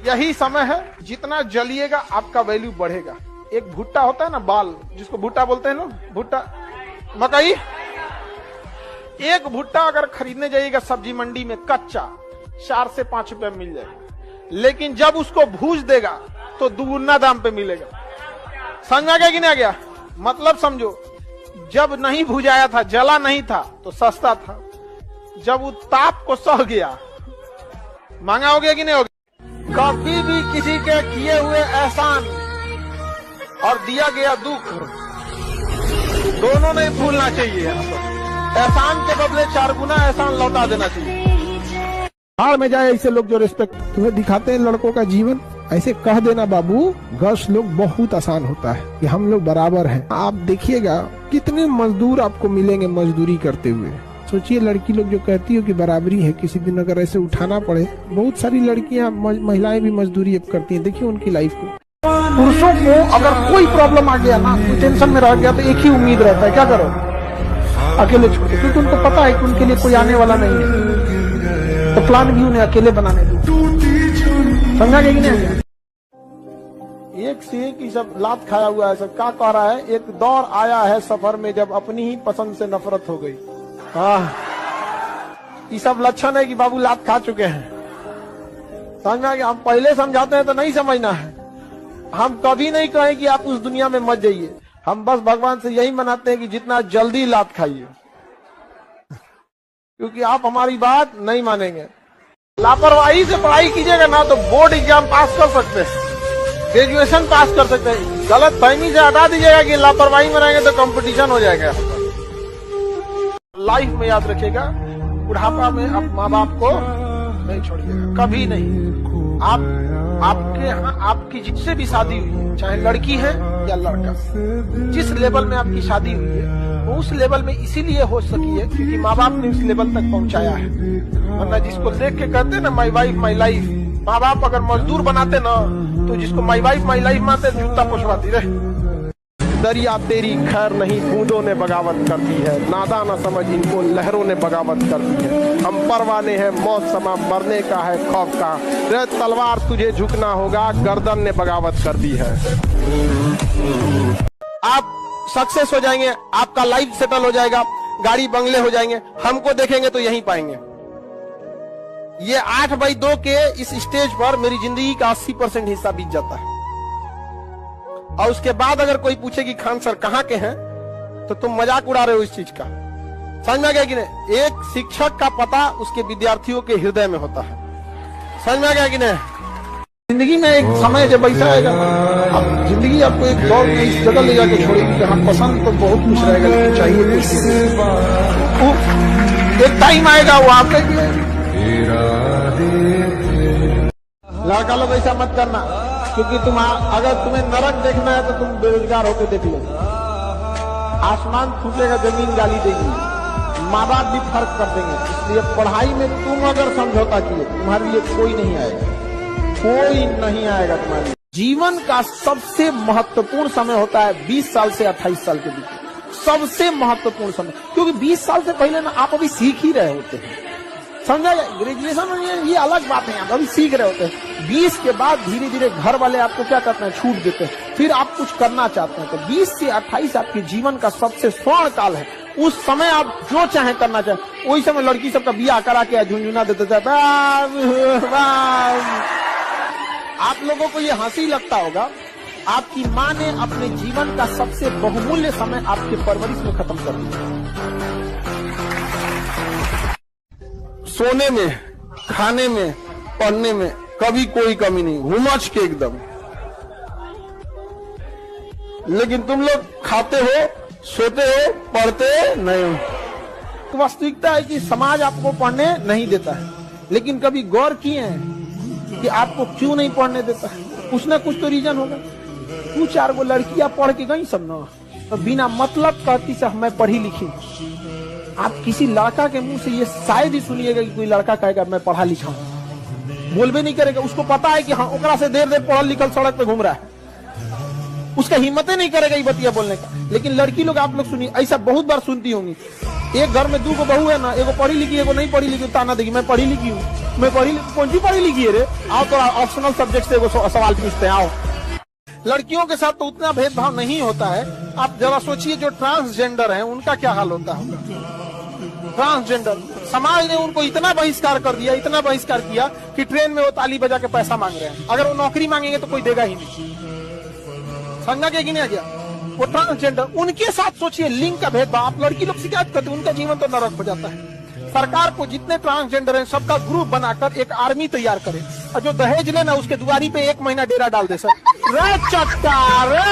यही समय है, जितना जलिएगा आपका वैल्यू बढ़ेगा। एक भुट्टा होता है ना, बाल, जिसको भुट्टा बोलते हैं लोग, भुट्टा मकई। एक भुट्टा अगर खरीदने जाइएगा सब्जी मंडी में कच्चा 4 से 5 रुपए मिल जाएगा, लेकिन जब उसको भूज देगा तो दुगुना दाम पे मिलेगा। समझ आ गया कि नहीं आ गया? मतलब समझो, जब नहीं भुजाया था, जला नहीं था तो सस्ता था, जब वो ताप को सह गया महंगा हो गया कि नहीं हो गया? कभी भी किसी के किए हुए एहसान और दिया गया दुख दोनों नहीं भूलना चाहिए। एहसान के बदले 4 गुना एहसान लौटा देना चाहिए। बाहर में जाए ऐसे लोग जो रिस्पेक्ट तुम्हें दिखाते हैं लड़कों का जीवन, ऐसे कह देना बाबू गर्ल्स लोग बहुत आसान होता है कि हम लोग बराबर हैं। आप देखिएगा कितने मजदूर आपको मिलेंगे मजदूरी करते हुए। सोचिए लड़की लोग जो कहती हो कि बराबरी है, किसी दिन अगर ऐसे उठाना पड़े, बहुत सारी लड़कियां महिलाएं भी मजदूरी अब करती हैं। देखिए उनकी लाइफ को। पुरुषों को अगर कोई प्रॉब्लम आ गया ना, कोई टेंशन में रह गया, तो एक ही उम्मीद रहता है, क्या करो? अकेले छोड़ो, क्योंकि उनको पता है कि उनके लिए कोई आने वाला नहीं है, तो प्लान भी उन्हें अकेले बनाने दो। समझा गया कि नहीं? एक से एक ही सब लात खाया हुआ है। सब क्या कह रहा है? एक दौर आया है सफर में जब अपनी ही पसंद से नफरत हो गई। ये सब लक्षण है कि बाबू लात खा चुके हैं। समझ में आ गया? हम पहले समझाते हैं तो नहीं समझना है। हम कभी नहीं कहें कि आप उस दुनिया में मत जाइए, हम बस भगवान से यही मनाते हैं कि जितना जल्दी लात खाइए, क्योंकि आप हमारी बात नहीं मानेंगे। लापरवाही से पढ़ाई कीजिएगा ना तो बोर्ड एग्जाम पास कर सकते हैं, ग्रेजुएशन पास कर सकते हैं। गलत फहमी से हटा दीजिएगा कि लापरवाही में रहेंगे तो कंपटीशन हो जाएगा। लाइफ में याद रखिएगा, बुढ़ापा में आप माँ बाप को नहीं छोड़िएगा, कभी नहीं। आपके यहाँ आपकी जिससे भी शादी हुई है, चाहे लड़की है या लड़का, जिस लेवल में आपकी शादी हुई है वो उस लेवल में इसीलिए हो सकी है क्योंकि माँ बाप ने उस लेवल तक पहुंचाया है। वरना जिसको देख के कहते ना माई वाइफ माई लाइफ, माँ बाप अगर मजदूर बनाते ना तो जिसको माई वाइफ माई लाइफ मानते जूता पुछवाती रहे। दरिया तेरी खैर नहीं, बूंदों ने बगावत कर दी है, नादा न समझ इनको लहरों ने बगावत कर दी है। हम परवाने हैं मौत समा, मरने का है खौफ का, रे तलवार तुझे झुकना होगा, गर्दन ने बगावत कर दी है। आप सक्सेस हो जाएंगे, आपका लाइफ सेटल हो जाएगा, गाड़ी बंगले हो जाएंगे, हमको देखेंगे तो यहीं पाएंगे। ये 8/2 के इस स्टेज पर मेरी जिंदगी का 80% हिस्सा बीत जाता है। और उसके बाद अगर कोई पूछे कि खान सर कहाँ के हैं तो तुम मजाक उड़ा रहे हो इस चीज का। समझ में आ गया कि नहीं? एक शिक्षक का पता उसके विद्यार्थियों के हृदय में होता है। समझ में आ गया कि नहीं? जिंदगी में एक समय जब ऐसा आएगा, अब जिंदगी आपको एक दौर में इस जगह ले जाके छोड़ेगी जहाँ पसंद तो बहुत कुछ रहेगा लेकिन चाहिए कुछ। एक टाइम आएगा वो आपका लड़का लोग ऐसा मत करना, क्योंकि अगर तुम्हें नरक देखना है तो तुम बेरोजगार होकर देख लो। आसमान फूटेगा, जमीन गाली देगी, माँ बाप भी फर्क कर देंगे। इसलिए पढ़ाई में तुम अगर समझौता किए तुम्हारे लिए कोई नहीं आएगा, कोई नहीं आएगा तुम्हारे। जीवन का सबसे महत्वपूर्ण समय होता है 20 साल से 28 साल के बीच, सबसे महत्वपूर्ण समय। क्योंकि 20 साल से पहले ना आप अभी सीख ही रहे होते हैं। समझा जाए? ग्रेजुएशन में ये अलग बात है, आप अभी सीख रहे होते हैं। 20 के बाद धीरे धीरे घर वाले आपको क्या करते हैं, छूट देते हैं, फिर आप कुछ करना चाहते हैं। तो 20 से 28 आपके जीवन का सबसे स्वर्ण काल है। उस समय आप जो चाहे करना चाहे। वही समय लड़की सबका बियाह करा के झुंझुना देते थे। आप लोगों को ये हंसी लगता होगा, आपकी माँ ने अपने जीवन का सबसे बहुमूल्य समय आपके परवरिश में खत्म कर दिया। सोने में, खाने में, पढ़ने में कभी कोई कमी नहीं, हुमच के एकदम। लेकिन तुम लोग खाते हो, सोते हो, पढ़ते नहीं हो। वास्तविकता है कि समाज आपको पढ़ने नहीं देता है, लेकिन कभी गौर किए हैं कि आपको क्यों नहीं पढ़ने देता है? कुछ ना कुछ तो रीजन होगा। 2-4 गो लड़कियां पढ़ के गई सब ना, तो बिना मतलब कहती से मैं पढ़ी लिखी। आप किसी लड़का के मुंह से ये शायद ही सुनिएगा कि कोई लड़का कहेगा मैं पढ़ा लिखा हूं, बोलबे नहीं करेगा। उसको पता है कि हाँ ओकरा से देर पढ़ल लिखल सड़क पे घूम रहा है, उसका हिम्मत नहीं करेगा ये बतिया बोलने का। लेकिन लड़की लोग आप लोग सुनिए, ऐसा बहुत बार सुनती होंगी, एक घर में 2 बहू है ना, एगो पढ़ी लिखी एगो नहीं पढ़ी लिखी, ताना देगी मैं पढ़ी लिखी हूँ, मैं कौन सी पढ़ी लिखी है रे। आओ तो ऑप्शनल सब्जेक्ट से एगो सवाल पूछते हैं, आओ। लड़कियों के साथ तो उतना भेदभाव नहीं होता है। आप जरा सोचिए जो ट्रांसजेंडर हैं उनका क्या हाल होता होगा। ट्रांसजेंडर समाज ने उनको इतना बहिष्कार कर दिया, इतना बहिष्कार किया कि ट्रेन में वो ताली बजा के पैसा मांग रहे हैं। अगर वो नौकरी मांगेंगे तो कोई देगा ही नहीं। संज्ञा के गिना गया वो ट्रांसजेंडर, उनके साथ सोचिए लिंग का भेदभाव। आप लड़की लोग शिकायत करते हैं, उनका जीवन तो नरक हो जाता है। सरकार को जितने ट्रांसजेंडर हैं सबका ग्रुप बनाकर एक आर्मी तैयार करे, और जो दहेज लेना उसके दुआरी पे 1 महीना डेरा डाल दे। सर रे चट्टा रे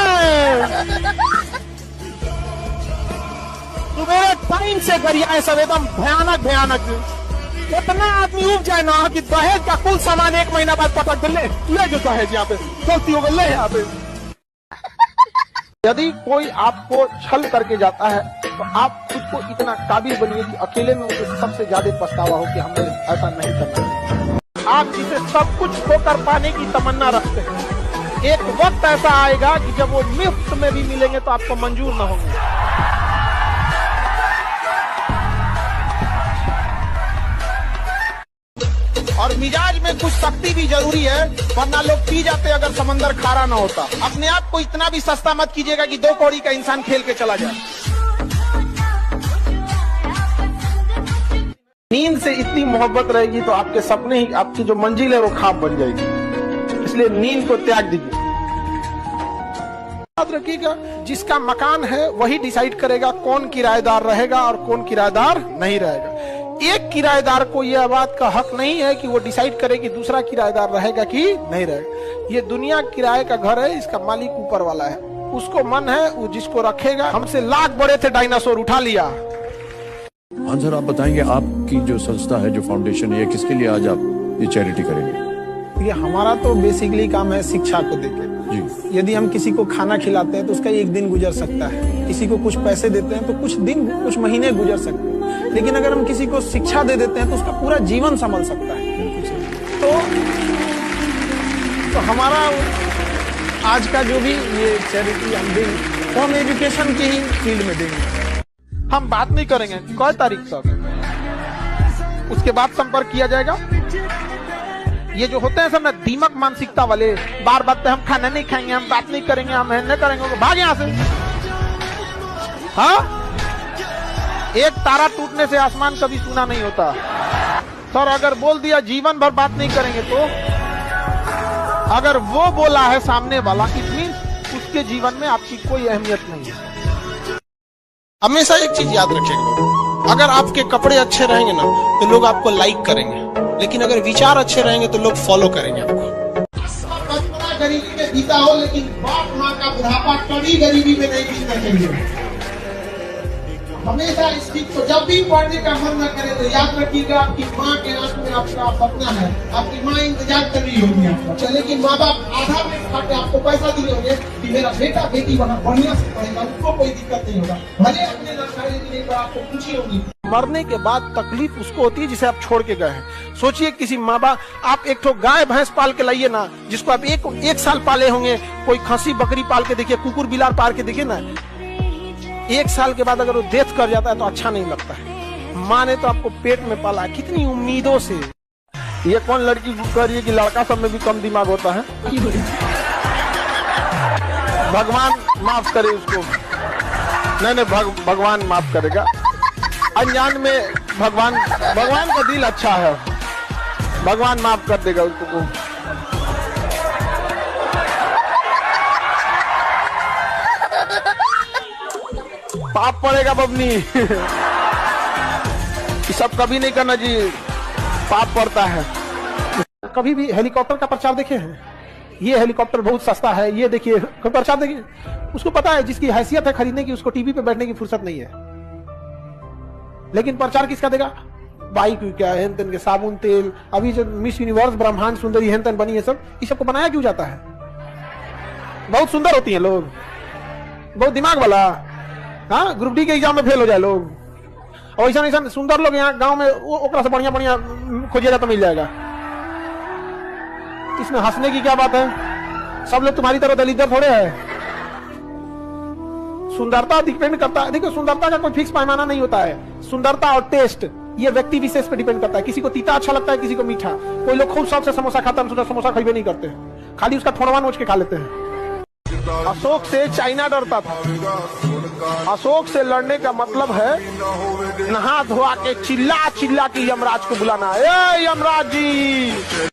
तुम्हारे टाइम से गरियाए सब एकदम भयानक भयानक। इतना आदमी उब जाए ना कि दहेज का कुल सामान 1 महीना बाद पटक दे, ले जो दहेज यहाँ पे गलती हो गई, ले यहाँ पे। यदि कोई आपको छल करके जाता है तो आप खुद को इतना काबिल बनिए कि अकेले में उसे सबसे ज्यादा पछतावा हो कि हमने ऐसा नहीं करना। आप जिसे सब कुछ होकर पाने की तमन्ना रखते हैं, एक वक्त ऐसा आएगा कि जब वो मुफ्त में भी मिलेंगे तो आपको मंजूर न होंगे। और मिजाज में कुछ सख्ती भी जरूरी है, वरना लोग पी जाते अगर समंदर खारा ना होता। अपने आप को इतना भी सस्ता मत कीजिएगा कि 2 कौड़ी का इंसान खेल के चला जाए। नींद से इतनी मोहब्बत रहेगी तो आपके सपने ही, आपकी जो मंजिल है वो ख्वाब बन जाएगी। इसलिए नींद को त्याग दीजिए। याद रखिएगा, जिसका मकान है वही डिसाइड करेगा कौन किराएदार रहेगा और कौन किराएदार नहीं रहेगा। एक किराएदार को यह बात का हक नहीं है कि वो डिसाइड करे कि दूसरा किराएदार रहेगा कि नहीं रहेगा। ये दुनिया किराए का घर है, इसका मालिक ऊपर वाला है। उसको मन है वो जिसको रखेगा। हमसे लाख बड़े थे डायनासोर, उठा लिया। हाँ सर, आप बताएंगे आपकी जो संस्था है, जो फाउंडेशन है, किसके लिए आज आप ये चैरिटी करेंगे? ये हमारा तो बेसिकली काम है शिक्षा को देके जी। यदि हम किसी को खाना खिलाते हैं तो उसका 1 दिन गुजर सकता है, किसी को कुछ पैसे देते हैं तो कुछ दिन कुछ महीने गुजर सकते हैं, लेकिन अगर हम किसी को शिक्षा दे देते हैं तो उसका पूरा जीवन संभल सकता है। तो हमारा आज का जो भी ये चैरिटी हम देंगे तो हम एजुकेशन की ही फील्ड में देंगे। हम बात नहीं करेंगे कई तारीख तक, उसके बाद संपर्क किया जाएगा। ये जो होते हैं सब ना दीमक मानसिकता वाले, बार बार हम खाना नहीं खाएंगे, हम बात नहीं करेंगे, हम नहीं करेंगे, भाग यहाँ से। हाँ, एक तारा टूटने से आसमान कभी सुना नहीं होता। सर अगर बोल दिया जीवन भर बात नहीं करेंगे, तो अगर वो बोला है सामने वाला, इट मीन्स उसके जीवन में आपकी कोई अहमियत नहीं है। हमेशा एक चीज याद रखिएगा, अगर आपके कपड़े अच्छे रहेंगे ना तो लोग आपको लाइक करेंगे, लेकिन अगर विचार अच्छे रहेंगे तो लोग फॉलो करेंगे आपको। बचपना गरीबी में बीता हो, लेकिन बाप माँ का बुढ़ापा कभी गरीबी में नहीं बीतना चाहिए। हमेशा इस चीज को जब भी पढ़ने का मन न करे तो याद रखिएगा, आपकी माँ के आंख में आपका सपना है, आपकी माँ इंतजार कर रही होगी आपका। लेकिन माँ बाप आधा में खा के आपको पैसा दिए होंगे कि मेरा बेटा बेटी वहाँ बढ़िया से पढ़ेगा, उसको कोई दिक्कत नहीं होगा, भले अपने लेकिन एक बार आपको पूछी होगी। मरने के बाद तकलीफ उसको होती है जिसे आप छोड़ के गए हैं। सोचिए किसी माँ बाप, आप एक तो गाय भैंस पाल के लाइए ना, जिसको आप एक साल पाले होंगे, कोई खसी बकरी पाल के देखिए, कुकुर बिलार पाल के देखिए ना, 1 साल के बाद अगर वो डेथ कर जाता है तो अच्छा नहीं लगता है। माँ ने तो आपको पेट में पाला, कितनी उम्मीदों से। ये कौन लड़की कर रही है कि लड़का सब में भी कम दिमाग होता है? भगवान माफ करे उसको। नहीं, भगवान माफ करेगा। अनजान में भगवान का दिल अच्छा है, भगवान माफ कर देगा उसको। पाप पड़ेगा बबनी। ये सब कभी नहीं करना जी, पाप पड़ता है। कभी भी हेलीकॉप्टर का प्रचार देखे हैं? ये हेलीकॉप्टर बहुत सस्ता है, ये देखिए प्रचार देखिए। उसको पता है जिसकी हैसियत है खरीदने की, उसको टीवी पे बैठने की फुर्सत नहीं है। लेकिन प्रचार किसका देगा? बाइक क्या हेन तेन के साबुन तेल, अभी जो मिस यूनिवर्स ब्रह्मांड सुंदरी हेन तेन बनी है, सब इस सबको बनाया क्यों जाता है? बहुत सुंदर होती है लोग, बहुत दिमाग वाला। हाँ, ग्रुप डी के एग्जाम में फेल हो जाए लोग, और ऐसा सुंदर लोग यहाँ गांव में ओकरा से बढ़िया बढ़िया खोजिएगा तो मिल जाएगा। इसमें हंसने की क्या बात है? सब लोग तुम्हारी तरह दलित थोड़े है। सुंदरता डिपेंड करता है, देखो सुंदरता का कोई फिक्स पैमाना नहीं होता है। सुंदरता और टेस्ट ये व्यक्ति विशेष पे डिपेंड करता है। किसी को तीता अच्छा लगता है, किसी को मीठा। कोई लोग खूब शौक से समोसा खाता है, हम समोसा खाइबे नहीं करते हैं, खाली उसका थोड़ा नोच के खा लेते हैं। अशोक से चाइना डरता था। अशोक से लड़ने का मतलब है नहा धोआ के चिल्ला चिल्ला के यमराज को बुलाना, ए यमराज जी।